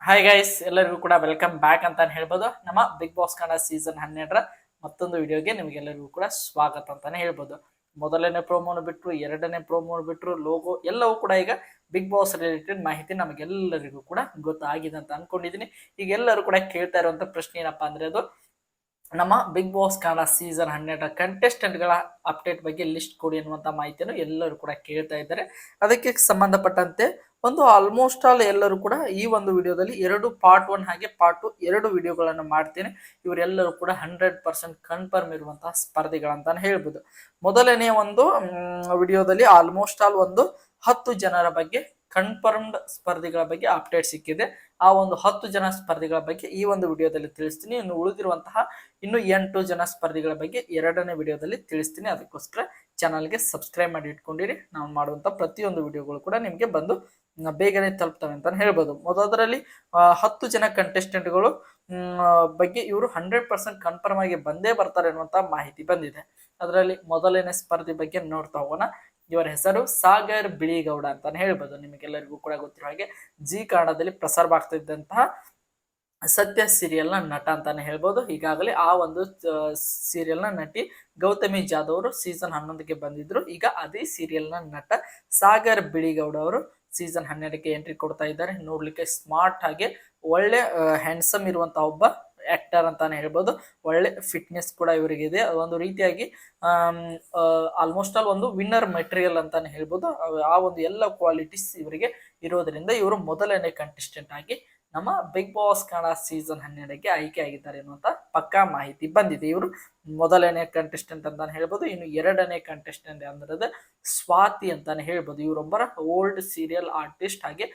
Hi guys, ಎಲ್ಲರಿಗೂ ಕೂಡ welcome back ಅಂತಾನೆ ಹೇಳ್ಬೋದು. ನಮ್ಮ ಬಿಗ್ ಬಾಸ್ ಕನ್ನಡ ಸೀಸನ್ 12ರ ಮತ್ತೊಂದು ವಿಡಿಯೋಗೆ ನಿಮಗೆಲ್ಲರಿಗೂ ಕೂಡ ಸ್ವಾಗತ ಅಂತಾನೆ ಹೇಳ್ಬೋದು. ಮೊದಲನೇ ಪ್ರೋಮೋನು ಬಿಟ್ರು, ಎರಡನೇ ಪ್ರೋಮೋನು ಬಿಟ್ರು, ಲೋಗೋ ಎಲ್ಲವೂ ಕೂಡ ಈಗ ಬಿಗ್ ಬಾಸ್ ರಿಲೇಟೆಡ್ ಮಾಹಿತಿ ನಮಗೆಲ್ಲರಿಗೂ ಕೂಡ ಗೊತ್ತಾಗಿದೆ ಅಂತ ಅನ್ಕೊಂಡಿದೀನಿ. ಈಗ ಎಲ್ಲರೂ ಕೂಡ ಕೇಳ್ತಾ ಇರುವಂತ ಪ್ರಶ್ನೆ ಏನಪ್ಪಾ ಅಂದ್ರೆ, ಅದು ನಮ್ಮ ಬಿಗ್ ಬಾಸ್ ಕನ್ನಡ ಸೀಸನ್ 12ರ ಕಂಟೆಸ್ಟೆಂಟ್ಗಳ ಅಪ್ಡೇಟ್ ಬಗ್ಗೆ ಲಿಸ್ಟ್ ಕೊಡಿ ಅನ್ನುವಂತ ಮಾಹಿತಿಯನ್ನು ಎಲ್ಲರೂ ಕೂಡ ಕೇಳ್ತಾ ಇದ್ದಾರೆ. ಅದಕ್ಕೆ ಸಂಬಂಧಪಟ್ಟಂತೆ ಒಂದು ಆಲ್ಮೋಸ್ಟ್ ಆಲ್ ಎಲ್ಲರೂ ಕೂಡ ಈ ಒಂದು ವಿಡಿಯೋದಲ್ಲಿ ಪಾರ್ಟ್ 1 ಹಾಗೆ ಪಾರ್ಟ್ 2 ಎರಡು ವಿಡಿಯೋಗಳನ್ನು ಮಾಡ್ತೇನೆ. ಇವರೆಲ್ಲರೂ ಕೂಡ 100% ಕನ್ಫರ್ಮ್ ಇರುವಂತಹ ಸ್ಪರ್ಧಿಗಳಂತಾನೆ ಹೇಳ್ಬೋದು. ಮೊದಲನೇ ಒಂದು ವಿಡಿಯೋದಲ್ಲಿ ಆಲ್ಮೋಸ್ಟ್ ಆಲ್ ಒಂದು 10 ಜನರ ಬಗ್ಗೆ ಕನ್ಫರ್ಮ್ಡ್ ಸ್ಪರ್ಧಿಗಳ ಬಗ್ಗೆ ಅಪ್ಡೇಟ್ ಸಿಕ್ಕಿದೆ. ಆ ಒಂದು 10 ಜನ ಸ್ಪರ್ಧಿಗಳ ಬಗ್ಗೆ ಈ ಒಂದು ವಿಡಿಯೋದಲ್ಲಿ ತಿಳಿಸ್ತೀನಿ. ಇನ್ನು ಉಳಿದಿರುವಂತಹ ಇನ್ನು 8 ಜನ ಸ್ಪರ್ಧಿಗಳ ಬಗ್ಗೆ ಎರಡನೇ ವಿಡಿಯೋದಲ್ಲಿ ತಿಳಿಸ್ತೀನಿ. ಅದಕ್ಕೋಸ್ಕರ ಚಾನಲ್ಗೆ ಸಬ್ಸ್ಕ್ರೈಬ್ ಮಾಡಿ ಇಟ್ಕೊಂಡಿರಿ. ನಾವು ಮಾಡುವಂತ ಪ್ರತಿಯೊಂದು ವಿಡಿಯೋಗಳು ಕೂಡ ನಿಮಗೆ ಬಂದು ಬೇಗನೆ ತಲುಪ್ತವೆ ಅಂತ ಹೇಳ್ಬೋದು. ಮೊದಲರಲ್ಲಿ 10 ಜನ ಕಂಟೆಸ್ಟೆಂಟ್ಗಳು ಬಗ್ಗೆ ಇವರು 100% ಕನ್ಫರ್ಮ್ ಆಗಿ ಬಂದೇ ಬರ್ತಾರೆ ಅನ್ನುವಂತ ಮಾಹಿತಿ ಬಂದಿದೆ. ಅದರಲ್ಲಿ ಮೊದಲನೇ ಸ್ಪರ್ಧಿ ಬಗ್ಗೆ ನೋಡ್ತಾ ಹೋಗೋಣ. ಇವರ ಹೆಸರು ಸಾಗರ್ ಬಿಳಿಗೌಡ ಅಂತಾನೆ ಹೇಳ್ಬೋದು. ನಿಮಗೆಲ್ಲರಿಗೂ ಕೂಡ ಗೊತ್ತಿರೋ ಹಾಗೆ ಜಿ ಕನ್ನಡದಲ್ಲಿ ಪ್ರಸಾರವಾಗ್ತಿದ್ದಂತಹ ಸತ್ಯ ಸೀರಿಯಲ್ ನ ನಟ ಅಂತಾನೆ ಹೇಳ್ಬೋದು. ಈಗಾಗಲೇ ಆ ಒಂದು ಸೀರಿಯಲ್ ನ ನಟಿ ಗೌತಮಿ ಜಾಧವ್ ಅವರು ಸೀಸನ್ 11ಗೆ ಬಂದಿದ್ರು. ಈಗ ಅದೇ ಸೀರಿಯಲ್ ನ ನಟ ಸಾಗರ್ ಬಿಳಿಗೌಡ ಅವರು ಸೀಸನ್ 12ಕ್ಕೆ ಎಂಟ್ರಿ ಕೊಡ್ತಾ ಇದ್ದಾರೆ. ನೋಡ್ಲಿಕ್ಕೆ ಸ್ಮಾರ್ಟ್ ಹಾಗೆ ಒಳ್ಳೆ ಹ್ಯಾಂಡ್ಸಮ್ ಇರುವಂತಹ ಒಬ್ಬ ಆಕ್ಟರ್ ಅಂತಾನೆ ಹೇಳ್ಬೋದು. ಒಳ್ಳೆ ಫಿಟ್ನೆಸ್ ಕೂಡ ಇವರಿಗೆ ಇದೆ. ಒಂದು ರೀತಿಯಾಗಿ ಆಲ್ಮೋಸ್ಟ್ ಆಲ್ ಒಂದು ವಿನ್ನರ್ ಮೆಟೀರಿಯಲ್ ಅಂತಾನೆ ಹೇಳ್ಬೋದು. ಆ ಒಂದು ಎಲ್ಲ ಕ್ವಾಲಿಟೀಸ್ ಇವರಿಗೆ ಇರೋದ್ರಿಂದ ಇವರು ಮೊದಲನೇ ಕಂಟೆಸ್ಟೆಂಟ್ ಆಗಿ ನಮ್ಮ ಬಿಗ್ ಬಾಸ್ ಕನ್ನಡ ಸೀಸನ್ 12ಗೆ ಆಯ್ಕೆ ಆಗಿದ್ದಾರೆ ಎನ್ನುವಂತ ಪಕ್ಕಾ ಮಾಹಿತಿ ಬಂದಿದೆ. ಇವರು ಮೊದಲನೇ ಕಂಟೆಸ್ಟೆಂಟ್ ಅಂತಾನೆ ಹೇಳ್ಬೋದು. ಇನ್ನು ಎರಡನೇ ಕಂಟೆಸ್ಟೆಂಟ್ ಅಂದ್ರೆ ಸ್ವಾತಿ ಅಂತಾನೆ ಹೇಳ್ಬೋದು. ಇವರೊಬ್ಬರ ಓಲ್ಡ್ ಸೀರಿಯಲ್ ಆರ್ಟಿಸ್ಟ್, ಹಾಗೆ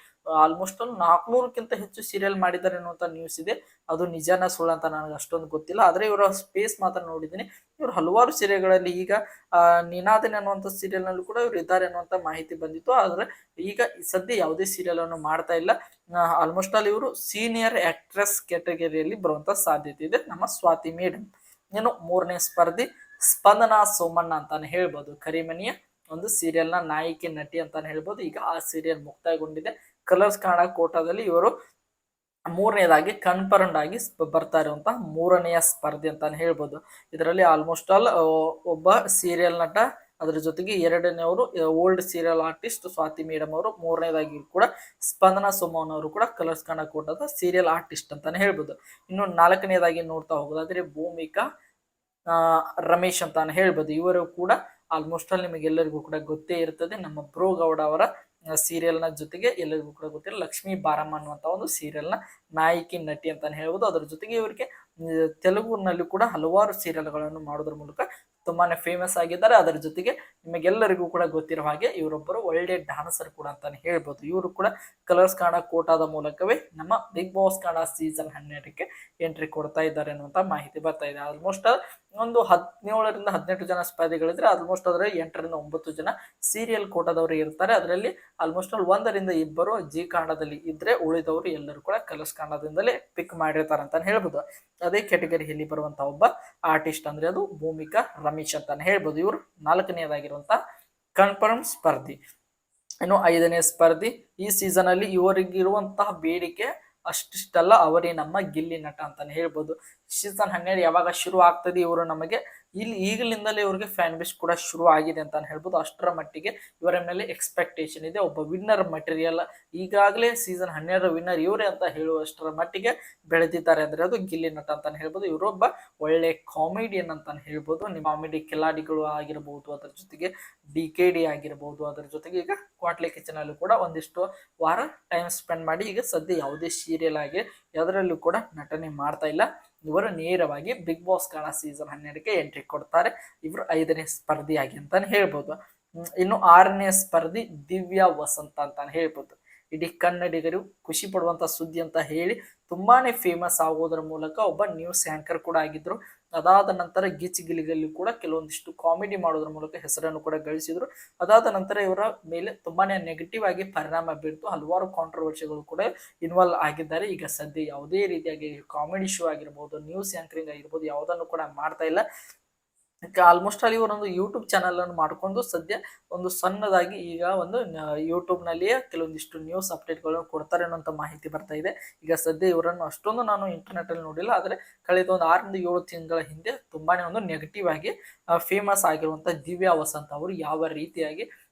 ಆಲ್ಮೋಸ್ಟ್ 400ಕ್ಕಿಂತ ಹೆಚ್ಚು ಸೀರಿಯಲ್ ಮಾಡಿದ್ದಾರೆ ಅನ್ನುವಂತ ನ್ಯೂಸ್ ಇದೆ. ಅದು ನಿಜಾನ ಸುಳ್ಳು ಅಂತ ನನಗೆ ಅಷ್ಟೊಂದು ಗೊತ್ತಿಲ್ಲ. ಆದ್ರೆ ಇವರ ಸ್ಪೇಸ್ ಮಾತ್ರ ನೋಡಿದ್ದೀನಿ. ಇವರು ಹಲವಾರು ಸೀರಿಯಲ್ಗಳಲ್ಲಿ, ಈಗ ನಿನಾದನೆ ಅನ್ನುವಂಥ ಸೀರಿಯಲ್ ನಲ್ಲೂ ಕೂಡ ಇವರು ಇದ್ದಾರೆ ಅನ್ನುವಂತ ಮಾಹಿತಿ ಬಂದಿತ್ತು. ಆದ್ರೆ ಈಗ ಸದ್ಯ ಯಾವುದೇ ಸೀರಿಯಲ್ ಅನ್ನು ಮಾಡ್ತಾ ಇಲ್ಲ. ಆಲ್ಮೋಸ್ಟ್ ಆಲ್ ಇವರು ಸೀನಿಯರ್ ಆಕ್ಟ್ರೆಸ್ ಕ್ಯಾಟಗರಿಯಲ್ಲಿ ಬರುವಂತ ಸಾಧ್ಯತೆ ಇದೆ ನಮ್ಮ ಸ್ವಾತಿ ಮೇಡಮ್. ಇನ್ನು ಮೂರನೇ ಸ್ಪರ್ಧಿ ಸ್ಪಂದನಾ ಸೋಮಣ್ಣ ಅಂತಾನೆ ಹೇಳ್ಬೋದು. ಕರಿಮನಿಯ ಒಂದು ಸೀರಿಯಲ್ ನ ನಾಯಕಿ ನಟಿ ಅಂತಾನೆ ಹೇಳ್ಬೋದು. ಈಗ ಆ ಸೀರಿಯಲ್ ಮುಕ್ತಾಯಗೊಂಡಿದೆ. ಕಲರ್ಸ್ ಕನ್ನಡ ಕೋಟಾದಲ್ಲಿ ಇವರು ಮೂರನೇದಾಗಿ ಕನ್ಫರ್ಮ್ಡ್ ಆಗಿ ಬರ್ತಾ ಇರುವಂತಹ ಮೂರನೆಯ ಸ್ಪರ್ಧೆ ಅಂತಾನೆ ಹೇಳ್ಬೋದು. ಇದರಲ್ಲಿ ಆಲ್ಮೋಸ್ಟ್ ಆಲ್ ಒಬ್ಬ ಸೀರಿಯಲ್ ನಟ, ಅದರ ಜೊತೆಗೆ ಎರಡನೇವರು old serial artist Swathi madam ಅವರು, ಮೂರನೇದಾಗಿ ಕೂಡ ಸ್ಪಂದನಾ ಸೋಮನ್ ಅವರು ಕೂಡ ಕಲರ್ಸ್ ಕನ್ನಡ ಕೋಟದ ಸೀರಿಯಲ್ ಆರ್ಟಿಸ್ಟ್ ಅಂತಾನೆ ಹೇಳ್ಬೋದು. ಇನ್ನು ನಾಲ್ಕನೇದಾಗಿ ನೋಡ್ತಾ ಹೋಗೋದಾದ್ರೆ ಭೂಮಿಕಾ ರಮೇಶ್ ಅಂತಾನೆ ಹೇಳ್ಬೋದು. ಇವರು ಕೂಡ ಆಲ್ಮೋಸ್ಟ್ ಆಲ್ ನಿಮಗೆಲ್ಲರಿಗೂ ಕೂಡ ಗೊತ್ತೇ ಇರ್ತದೆ. ನಮ್ಮ ಬ್ರೋ ಗೌಡ ಅವರ ಸೀರಿಯಲ್ ನ ಜೊತೆಗೆ ಎಲ್ಲರಿಗೂ ಕೂಡ ಗೊತ್ತಿರೋ ಲಕ್ಷ್ಮೀ ಬಾರಮ್ಮ ಅನ್ನುವಂತ ಒಂದು ಸೀರಿಯಲ್ ನ ನಾಯಕಿ ನಟಿ ಅಂತಾನೆ ಹೇಳ್ಬೋದು. ಅದರ ಜೊತೆಗೆ ಇವರಿಗೆ ತೆಲುಗುನಲ್ಲಿ ಕೂಡ ಹಲವಾರು ಸೀರಿಯಲ್ ಗಳನ್ನು ಮಾಡೋದ್ರ ಮೂಲಕ ತುಂಬಾನೇ ಫೇಮಸ್ ಆಗಿದ್ದಾರೆ. ಅದರ ಜೊತೆಗೆ ನಿಮಗೆಲ್ಲರಿಗೂ ಕೂಡ ಗೊತ್ತಿರೋ ಹಾಗೆ ಇವರೊಬ್ಬರು ಒಳ್ಳೆ ಡಾನ್ಸರ್ ಕೂಡ ಅಂತಾನೆ ಹೇಳ್ಬೋದು. ಇವರು ಕೂಡ ಕಲರ್ಸ್ ಕನ್ನಡ ಕೋಟಾದ ಮೂಲಕವೇ ನಮ್ಮ ಬಿಗ್ ಬಾಸ್ ಕನ್ನಡ ಸೀಸನ್ 12ಕ್ಕೆ ಎಂಟ್ರಿ ಕೊಡ್ತಾ ಇದ್ದಾರೆ ಅನ್ನುವಂತ ಮಾಹಿತಿ ಬರ್ತಾ ಇದೆ. ಆಲ್ಮೋಸ್ಟ್ ಒಂದು 17ರಿಂದ 18 ಜನ ಸ್ಪರ್ಧಿಗಳಿದ್ರೆ ಆಲ್ಮೋಸ್ಟ್ ಅದರ 8ರಿಂದ 9 ಜನ ಸೀರಿಯಲ್ ಕೋಟಾದವರು ಇರ್ತಾರೆ. ಅದರಲ್ಲಿ ಆಲ್ಮೋಸ್ಟ್ 1ರಿಂದ 2 ಜಿ ಕನ್ನಡದಲ್ಲಿ ಇದ್ರೆ ಉಳಿದವರು ಎಲ್ಲರೂ ಕೂಡ ಕಲರ್ಸ್ ಕನ್ನಡದಿಂದಲೇ ಪಿಕ್ ಮಾಡಿರ್ತಾರೆ ಅಂತಾನೆ ಹೇಳ್ಬೋದು. ಅದೇ ಕ್ಯಾಟಗರಿಯಲ್ಲಿ ಬರುವಂತಹ ಒಬ್ಬ ಆರ್ಟಿಸ್ಟ್ ಅಂದ್ರೆ ಅದು ಭೂಮಿಕಾ ರಮೇಶ್ ಅಂತಾನೆ ಹೇಳ್ಬೋದು. ಇವರು 4ನೇದಾಗಿರುವಂತಹ ಕನ್ಫರ್ಮ್ ಸ್ಪರ್ಧಿ. ಇನ್ನು 5ನೇ ಸ್ಪರ್ಧಿ, ಈ ಸೀಸನ್ ಅಲ್ಲಿ ಇವರಿಗಿರುವಂತಹ ಬೇಡಿಕೆ ಅಷ್ಟಿಷ್ಟಲ್ಲ, ಅವರೇ ನಮ್ಮ ಗಿಲ್ಲಿ ನಟ ಅಂತಾನೆ ಹೇಳ್ಬೋದು. ಸೀಸನ್ 12 ಯಾವಾಗ ಶುರು ಆಗ್ತದೆ, ಇವರು ನಮಗೆ ಈಗಲಿಂದಲೇ ಇವರಿಗೆ ಫ್ಯಾನ್ ಬೇಸ್ ಕೂಡ ಶುರು ಆಗಿದೆ ಅಂತಾನೆ ಹೇಳ್ಬೋದು. ಅಷ್ಟರ ಮಟ್ಟಿಗೆ ಇವರ ಮೇಲೆ ಎಕ್ಸ್ಪೆಕ್ಟೇಷನ್ ಇದೆ. ಒಬ್ಬ ವಿನ್ನರ್ ಮೆಟೀರಿಯಲ್, ಈಗಾಗಲೇ ಸೀಸನ್ 12 ವಿನ್ನರ್ ಇವರೇ ಅಂತ ಹೇಳುವಷ್ಟರ ಮಟ್ಟಿಗೆ ಬೆಳೆದಿದ್ದಾರೆ ಅಂದ್ರೆ ಅದು ಗಿಲ್ಲಿ ನಟ ಅಂತಾನೆ ಹೇಳ್ಬೋದು. ಇವರೊಬ್ಬ ಒಳ್ಳೆ ಕಾಮಿಡಿಯನ್ ಅಂತಾನೆ ಹೇಳ್ಬೋದು. ನಿಮ್ಮ ಕಾಮಿಡಿ ಕಿಲಾಡಿಗಳು ಆಗಿರಬಹುದು, ಅದರ ಜೊತೆಗೆ DKD ಆಗಿರಬಹುದು, ಅದರ ಜೊತೆಗೆ ಈಗ ಕ್ವಾಟ್ಲೆ ಕಿಚನ್ ಅಲ್ಲೂ ಕೂಡ ಒಂದಿಷ್ಟು ವಾರ ಟೈಮ್ ಸ್ಪೆಂಡ್ ಮಾಡಿ ಈಗ ಸದ್ಯ ಯಾವುದೇ ಸೀರಿಯಲ್ ಆಗಿ ಅದರಲ್ಲೂ ಕೂಡ ನಟನೆ ಮಾಡ್ತಾ ಇಲ್ಲ. ಇವರು ನೇರವಾಗಿ ಬಿಗ್ ಬಾಸ್ ಕನ್ನಡ ಸೀಸನ್ 12ಕ್ಕೆ ಎಂಟ್ರಿ ಕೊಡ್ತಾರೆ. ಇವರು 5ನೇ ಸ್ಪರ್ಧಿಯಾಗಿ ಅಂತಾನೆ ಹೇಳ್ಬೋದು. ಇನ್ನು 6ನೇ ಸ್ಪರ್ಧಿ ದಿವ್ಯಾ ವಸಂತ ಅಂತಾನೆ ಹೇಳ್ಬೋದು. ಇಡೀ ಕನ್ನಡಿಗರು ಖುಷಿ ಪಡುವಂತ ಸುದ್ದಿ ಅಂತ ಹೇಳಿ ತುಂಬಾನೇ ಫೇಮಸ್ ಆಗೋದ್ರ ಮೂಲಕ ಒಬ್ಬ ನ್ಯೂಸ್ ಆಂಕರ್ ಕೂಡ ಆಗಿದ್ರು. ಅದಾದ ನಂತರ ಗಿಲಿಗಲ್ಲಿ ಕೂಡ ಕೆಲವೊಂದಿಷ್ಟು ಕಾಮಿಡಿ ಮಾಡೋದ್ರ ಮೂಲಕ ಹೆಸರನ್ನು ಕೂಡ ಗಳಿಸಿದ್ರು. ಅದಾದ ನಂತರ ಇವರ ಮೇಲೆ ತುಂಬಾನೇ ನೆಗೆಟಿವ್ ಆಗಿ ಪರಿಣಾಮ ಬೀರ್ತು. ಹಲವಾರು ಕಾಂಟ್ರವರ್ಸಿಗಳು ಕೂಡ ಇನ್ವಾಲ್ವ್ ಆಗಿದ್ದಾರೆ. ಈಗ ಸದ್ಯ ಯಾವುದೇ ರೀತಿಯಾಗಿ ಕಾಮಿಡಿ ಶೋ ಆಗಿರ್ಬೋದು, ನ್ಯೂಸ್ ಆಂಕರಿಂಗ್ ಆಗಿರ್ಬೋದು, ಯಾವುದನ್ನು ಕೂಡ ಮಾಡ್ತಾ ಇಲ್ಲ. ಆಲ್ಮೋಸ್ಟ್ ಅಲ್ಲಿ ಇವರೊಂದು ಯೂಟ್ಯೂಬ್ ಚಾನಲ್ ಅನ್ನು ಮಾಡ್ಕೊಂಡು ಸದ್ಯ ಒಂದು ಸಣ್ಣದಾಗಿ ಈಗ ಒಂದು ಯೂಟ್ಯೂಬ್ ನಲ್ಲಿಯೇ ಕೆಲವೊಂದಿಷ್ಟು ನ್ಯೂಸ್ ಅಪ್ಡೇಟ್ಗಳನ್ನು ಕೊಡ್ತಾರೆ ಅನ್ನೋಂಥ ಮಾಹಿತಿ ಬರ್ತಾ ಇದೆ. ಈಗ ಸದ್ಯ ಇವರನ್ನು ಅಷ್ಟೊಂದು ನಾನು ಇಂಟರ್ನೆಟ್ ಅಲ್ಲಿ ನೋಡಿಲ್ಲ, ಆದ್ರೆ ಕಳೆದ ಒಂದು 6 ರಿಂದ 7 ತಿಂಗಳ ಹಿಂದೆ ತುಂಬಾನೇ ಒಂದು ನೆಗೆಟಿವ್ ಆಗಿ ಫೇಮಸ್ ಆಗಿರುವಂತ ದಿವ್ಯಾ ವಸಂತ್ ಅವರು ಯಾವ ರೀತಿಯಾಗಿ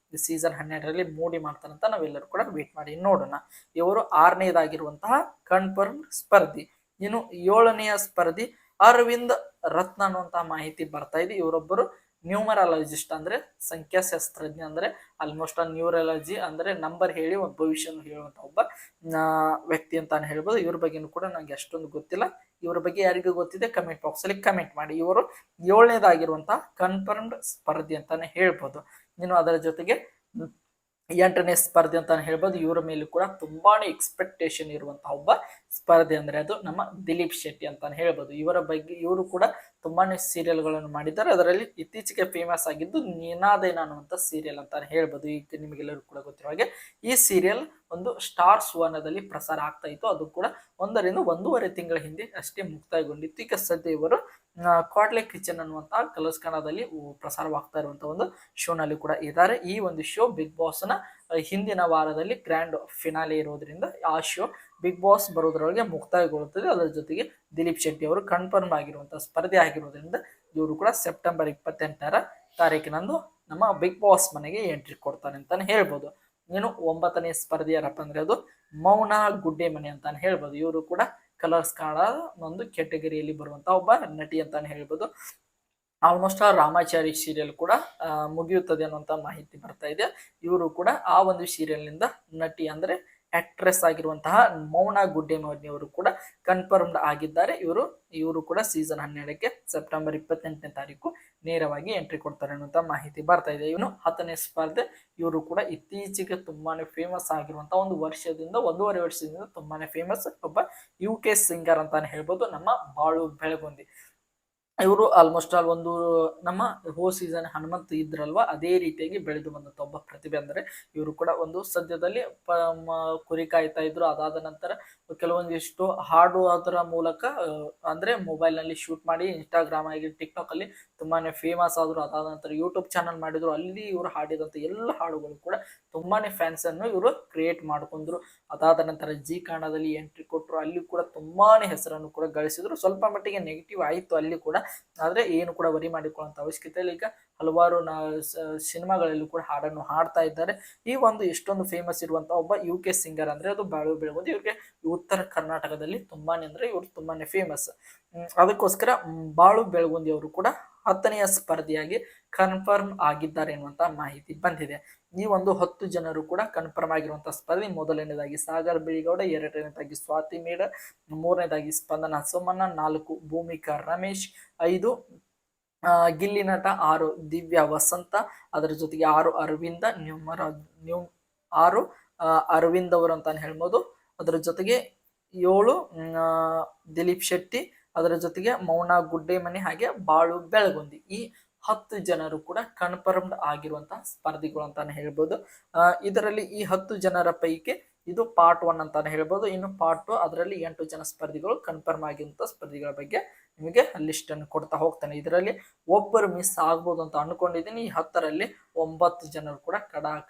ಸೀಸನ್ 12ರಲ್ಲಿ ಮೂಡಿ ಮಾಡ್ತಾರಂತ ನಾವೆಲ್ಲರೂ ಕೂಡ ವೇಟ್ ಮಾಡಿ ನೋಡೋಣ. ಇವರು 6ನೇದಾಗಿರುವಂತಹ ಕನ್ಫರ್ಮ್ ಸ್ಪರ್ಧಿ. ಇನ್ನು 7ನೆಯ ಸ್ಪರ್ಧಿ ಅರವಿಂದ್ ರತ್ನ ಅನ್ನುವಂತಹ ಮಾಹಿತಿ ಬರ್ತಾ ಇದೆ. ಇವರೊಬ್ಬರು ನ್ಯೂಮರಾಲಜಿಸ್ಟ್ ಅಂದ್ರೆ ಸಂಖ್ಯಾಶಾಸ್ತ್ರಜ್ಞ, ಅಂದ್ರೆ ಆಲ್ಮೋಸ್ಟ್ ನ್ಯೂರಾಲಜಿ ಅಂದ್ರೆ ನಂಬರ್ ಹೇಳಿ ಒಂದು ಭವಿಷ್ಯವನ್ನು ಹೇಳುವಂತ ಒಬ್ಬ ವ್ಯಕ್ತಿ ಅಂತಾನೆ ಹೇಳ್ಬೋದು. ಇವ್ರ ಬಗ್ಗೆನೂ ಕೂಡ ನಂಗೆ ಅಷ್ಟೊಂದು ಗೊತ್ತಿಲ್ಲ. ಇವರ ಬಗ್ಗೆ ಯಾರಿಗೂ ಗೊತ್ತಿದೆ ಕಮೆಂಟ್ ಬಾಕ್ಸ್ ಅಲ್ಲಿ ಕಮೆಂಟ್ ಮಾಡಿ. ಇವರು 7ನೇದಾಗಿರುವಂತಹ ಕನ್ಫರ್ಮ್ಡ್ ಸ್ಪರ್ಧಿ ಅಂತಾನೆ ಹೇಳ್ಬೋದು. ಇನ್ನು ಅದರ ಜೊತೆಗೆ 8ನೇ ಸ್ಪರ್ಧೆ ಅಂತಾನೆ ಹೇಳ್ಬೋದು. ಇವರ ಮೇಲೂ ಕೂಡ ತುಂಬಾನೇ ಎಕ್ಸ್ಪೆಕ್ಟೇಷನ್ ಇರುವಂತಹ ಒಬ್ಬ ಸ್ಪರ್ಧೆ ಅಂದ್ರೆ ಅದು ನಮ್ಮ ದಿಲೀಪ್ ಶೆಟ್ಟಿ ಅಂತಾನೆ ಹೇಳ್ಬೋದು. ಇವರ ಬಗ್ಗೆ ಇವರು ಕೂಡ ತುಂಬಾನೇ ಸೀರಿಯಲ್ಗಳನ್ನು ಮಾಡಿದ್ದಾರೆ. ಅದರಲ್ಲಿ ಇತ್ತೀಚೆಗೆ ಫೇಮಸ್ ಆಗಿದ್ದು ನಿನಾದೇನ ಅನ್ನುವಂಥ ಸೀರಿಯಲ್ ಅಂತಾನೆ ಹೇಳ್ಬೋದು. ಈಗ ನಿಮಗೆಲ್ಲರೂ ಕೂಡ ಗೊತ್ತಿರೋ ಹಾಗೆ ಈ ಸೀರಿಯಲ್ ಒಂದು ಸ್ಟಾರ್ ಸುವರ್ಣದಲ್ಲಿ ಪ್ರಸಾರ ಆಗ್ತಾ ಇತ್ತು. ಅದು ಕೂಡ 1 ರಿಂದ 1.5 ತಿಂಗಳ ಹಿಂದೆ ಅಷ್ಟೇ ಮುಕ್ತಾಯಗೊಂಡಿತ್ತು. ಈಗ ಸದ್ಯ ಇವರು ಕ್ವಾಡ್ಲೆ ಕಿಚನ್ ಅನ್ನುವಂತಹ ಕಲರ್ಸ್ ಕನ್ನಡದಲ್ಲಿ ಪ್ರಸಾರವಾಗ್ತಾ ಇರುವಂತಹ ಒಂದು ಶೋನಲ್ಲಿ ಕೂಡ ಇದ್ದಾರೆ. ಈ ಒಂದು ಶೋ ಬಿಗ್ ಬಾಸ್ ನ ಹಿಂದಿನ ವಾರದಲ್ಲಿ ಗ್ರ್ಯಾಂಡ್ ಫಿನಾಲೆ ಇರೋದ್ರಿಂದ ಆ ಶೋ ಬಿಗ್ ಬಾಸ್ ಬರೋದ್ರೊಳಗೆ ಮುಕ್ತಾಯಗೊಳ್ಳುತ್ತದೆ. ಅದರ ಜೊತೆಗೆ ದಿಲೀಪ್ ಶೆಟ್ಟಿ ಅವರು ಕನ್ಫರ್ಮ್ ಆಗಿರುವಂತಹ ಸ್ಪರ್ಧೆ ಆಗಿರೋದ್ರಿಂದ ಇವರು ಕೂಡ ಸೆಪ್ಟೆಂಬರ್ 28ರ ತಾರೀಕಿನಂದು ನಮ್ಮ ಬಿಗ್ ಬಾಸ್ ಮನೆಗೆ ಎಂಟ್ರಿ ಕೊಡ್ತಾನೆ ಅಂತಾನೆ ಹೇಳ್ಬೋದು. ಇನ್ನು 9ನೇ ಸ್ಪರ್ಧೆ ಯಾರಪ್ಪ ಅಂದ್ರೆ ಅದು ಮೌನ ಗುಡ್ಡೆ ಮನೆ ಅಂತಾನೆ ಹೇಳ್ಬೋದು. ಇವರು ಕೂಡ ಕಲರ್ಸ್ ಕನ್ನಡ ಒಂದು ಕೆಟಗರಿಯಲ್ಲಿ ಬರುವಂತಹ ಒಬ್ಬ ನಟಿ ಅಂತಾನೆ ಹೇಳ್ಬೋದು. ಆಲ್ಮೋಸ್ಟ್ ರಾಮಾಚಾರಿ ಸೀರಿಯಲ್ ಕೂಡ ಮುಗಿಯುತ್ತದೆ ಅನ್ನುವಂತ ಮಾಹಿತಿ ಬರ್ತಾ ಇದೆ. ಇವರು ಕೂಡ ಆ ಒಂದು ಸೀರಿಯಲ್ ನಿಂದ ನಟಿ ಅಂದ್ರೆ ಆಕ್ಟ್ರೆಸ್ ಆಗಿರುವಂತಹ ಮೌನ ಗುಡ್ಡೆಮನಿಯವರು ಕೂಡ ಕನ್ಫರ್ಮ್ಡ್ ಆಗಿದ್ದಾರೆ. ಇವರು ಕೂಡ ಸೀಸನ್ 12ಕ್ಕೆ ಸೆಪ್ಟೆಂಬರ್ 28ನೇ ತಾರೀಕು ನೇರವಾಗಿ ಎಂಟ್ರಿ ಕೊಡ್ತಾರೆ ಅನ್ನುವಂತ ಮಾಹಿತಿ ಬರ್ತಾ ಇದೆ. ಇನ್ನು 10ನೇ ಸ್ಪರ್ಧೆ ಇವರು ಕೂಡ ಇತ್ತೀಚೆಗೆ ತುಂಬಾನೇ ಫೇಮಸ್ ಆಗಿರುವಂತಹ 1.5 ವರ್ಷದಿಂದ ತುಂಬಾನೇ ಫೇಮಸ್ ಒಬ್ಬ UK ಸಿಂಗರ್ ಅಂತಾನೆ ಹೇಳ್ಬೋದು, ನಮ್ಮ ಬಾಳು ಬೆಳಗುಂದಿ. ಇವರು ಆಲ್ಮೋಸ್ಟ್ ಆಲ್ ಒಂದು ನಮ್ಮ ಸೀಸನ್ ಹನುಮಂತ್ ಇದ್ರಲ್ವಾ ಅದೇ ರೀತಿಯಾಗಿ ಬೆಳೆದು ಬಂದಂತ ಒಬ್ಬ ಪ್ರತಿಭೆ. ಅಂದ್ರೆ ಇವರು ಕೂಡ ಒಂದು ಸದ್ಯದಲ್ಲಿ ಕುರಿ ಕಾಯ್ತಾ ಇದ್ರು. ಅದಾದ ನಂತರ ಕೆಲವೊಂದಿಷ್ಟು ಹಾಡುವುದರ ಮೂಲಕ ಅಂದ್ರೆ ಮೊಬೈಲ್ ನಲ್ಲಿ ಶೂಟ್ ಮಾಡಿ ಇನ್ಸ್ಟಾಗ್ರಾಮ್ ಆಗಿ ಟಿಕ್ಟಾಕ್ ಅಲ್ಲಿ ತುಂಬಾನೇ ಫೇಮಸ್ ಆದ್ರು. ಅದಾದ ನಂತರ ಯೂಟ್ಯೂಬ್ ಚಾನಲ್ ಮಾಡಿದ್ರು. ಅಲ್ಲಿ ಇವರು ಹಾಡಿದಂತ ಎಲ್ಲ ಹಾಡುಗಳು ಕೂಡ ತುಂಬಾನೇ ಫ್ಯಾನ್ಸ್ ಅನ್ನು ಇವರು ಕ್ರಿಯೇಟ್ ಮಾಡ್ಕೊಂಡ್ರು. ಅದಾದ ನಂತರ ಜಿ ಕನ್ನಡದಲ್ಲಿ ಎಂಟ್ರಿ ಕೊಟ್ಟರು. ಅಲ್ಲಿ ಕೂಡ ತುಂಬಾನೇ ಹೆಸರನ್ನು ಕೂಡ ಗಳಿಸಿದ್ರು. ಸ್ವಲ್ಪ ಮಟ್ಟಿಗೆ ನೆಗೆಟಿವ್ ಆಯ್ತು ಅಲ್ಲಿ ಕೂಡ, ಆದ್ರೆ ಏನು ಕೂಡ ವರಿ ಮಾಡಿಕೊಳ್ಳುವಂತ ಅವಶ್ಯಕತೆ ಇಲ್ಲ. ಈಗ ಹಲವಾರು ಸಿನಿಮಾಗಳಲ್ಲೂ ಕೂಡ ಹಾಡನ್ನು ಹಾಡ್ತಾ ಇದ್ದಾರೆ. ಈ ಒಂದು ಎಷ್ಟೊಂದು ಫೇಮಸ್ ಇರುವಂತಹ ಒಬ್ಬ UK ಸಿಂಗರ್ ಅಂದ್ರೆ ಅದು ಬಾಳು ಬೆಳಗುಂದಿ. ಇವ್ರಿಗೆ ಉತ್ತರ ಕರ್ನಾಟಕದಲ್ಲಿ ತುಂಬಾನೇ ಅಂದ್ರೆ ಇವರು ತುಂಬಾನೇ ಫೇಮಸ್. ಅದಕ್ಕೋಸ್ಕರ ಬಾಳು ಬೆಳಗುಂದಿ ಅವರು ಕೂಡ 10ನೆಯ ಸ್ಪರ್ಧೆಯಾಗಿ ಕನ್ಫರ್ಮ್ ಆಗಿದ್ದಾರೆ ಎನ್ನುವಂತ ಮಾಹಿತಿ ಬಂದಿದೆ. ಈ ಒಂದು 10 ಜನರು ಕೂಡ ಕನ್ಫರ್ಮ್ ಆಗಿರುವಂತಹ ಸ್ಪರ್ಧೆ. ಮೊದಲನೇದಾಗಿ ಸಾಗರ್ ಬಿಳಿಗೌಡ, 2ನೇದಾಗಿ ಸ್ವಾತಿ ಮೇಡ, 3ನೇದಾಗಿ ಸ್ಪಂದನ ಸೋಮಣ್ಣ, 4 ಭೂಮಿಕಾ ರಮೇಶ್, 5 ಗಿಲ್ಲಿ ನಟ, 6 ದಿವ್ಯಾ ವಸಂತ, ಅದರ ಜೊತೆಗೆ 6 ಅರವಿಂದ 6 ಅರವಿಂದ್ ಅವರು ಅಂತಾನೆ ಹೇಳ್ಬೋದು. ಅದರ ಜೊತೆಗೆ 7 ದಿಲೀಪ್ ಶೆಟ್ಟಿ, ಅದರ ಜೊತೆಗೆ ಮೌನ ಗುಡ್ಡೆಮನೆ, ಹಾಗೆ ಬಾಳು ಬೆಳಗುಂದಿ. ಈ 10 ಜನರು ಕೂಡ ಕನ್ಫರ್ಮ್ಡ್ ಆಗಿರುವಂತಹ ಸ್ಪರ್ಧಿಗಳು ಅಂತಾನೆ ಹೇಳ್ಬೋದು. ಇದರಲ್ಲಿ ಈ 10 ಜನರ ಪೈಕಿ ಇದು ಪಾರ್ಟ್ 1 ಅಂತಾನೆ ಹೇಳ್ಬೋದು. ಇನ್ನು ಪಾರ್ಟ್ 2 ಅದರಲ್ಲಿ 8 ಜನ ಸ್ಪರ್ಧಿಗಳು ಕನ್ಫರ್ಮ್ ಆಗಿರುವಂತಹ ಸ್ಪರ್ಧಿಗಳ ಬಗ್ಗೆ ನಿಮಗೆ ಲಿಸ್ಟ್ ಅನ್ನು ಕೊಡ್ತಾ ಹೋಗ್ತಾನೆ. ಇದರಲ್ಲಿ ಒಬ್ಬರು ಮಿಸ್ ಆಗ್ಬೋದು ಅಂತ ಅನ್ಕೊಂಡಿದ್ದೀನಿ. ಈ 10ರಲ್ಲಿ 9 ಜನರು ಕೂಡ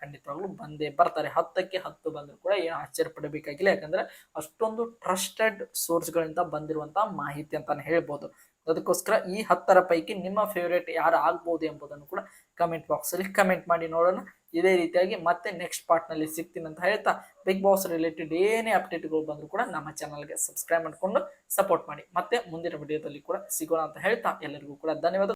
ಖಂಡಿತವಾಗ್ಲೂ ಬಂದೇ ಬರ್ತಾರೆ. 10ಕ್ಕೆ 10 ಬಂದ್ರು ಕೂಡ ಏನು ಆಶ್ಚರ್ಯ ಪಡಬೇಕಾಗಿಲ್ಲ. ಯಾಕಂದ್ರೆ ಅಷ್ಟೊಂದು ಟ್ರಸ್ಟೆಡ್ ಸೋರ್ಸ್ ಗಳಿಂದ ಬಂದಿರುವಂತಹ ಮಾಹಿತಿ ಅಂತಾನೆ ಹೇಳ್ಬೋದು. ಅದಕ್ಕೋಸ್ಕರ ಈ 10ರ ಪೈಕಿ ನಿಮ್ಮ ಫೇವರೇಟ್ ಯಾರು ಆಗ್ಬೋದು ಎಂಬುದನ್ನು ಕೂಡ ಕಮೆಂಟ್ ಬಾಕ್ಸ್ ಅಲ್ಲಿ ಕಮೆಂಟ್ ಮಾಡಿ ನೋಡೋಣ. ಇದೇ ರೀತಿಯಾಗಿ ಮತ್ತೆ ನೆಕ್ಸ್ಟ್ ಪಾರ್ಟ್ ನಲ್ಲಿ ಸಿಗ್ತೀನಿ ಅಂತ ಹೇಳ್ತಾ, ಬಿಗ್ ಬಾಸ್ ರಿಲೇಟೆಡ್ ಏನೇ ಅಪ್ಡೇಟ್ಗಳು ಬಂದ್ರು ಕೂಡ ನಮ್ಮ ಚಾನಲ್ಗೆ ಸಬ್ಸ್ಕ್ರೈಬ್ ಮಾಡ್ಕೊಂಡು ಸಪೋರ್ಟ್ ಮಾಡಿ. ಮತ್ತೆ ಮುಂದಿನ ವಿಡಿಯೋದಲ್ಲಿ ಕೂಡ ಸಿಗೋಣ ಅಂತ ಹೇಳ್ತಾ ಎಲ್ಲರಿಗೂ ಕೂಡ ಧನ್ಯವಾದ.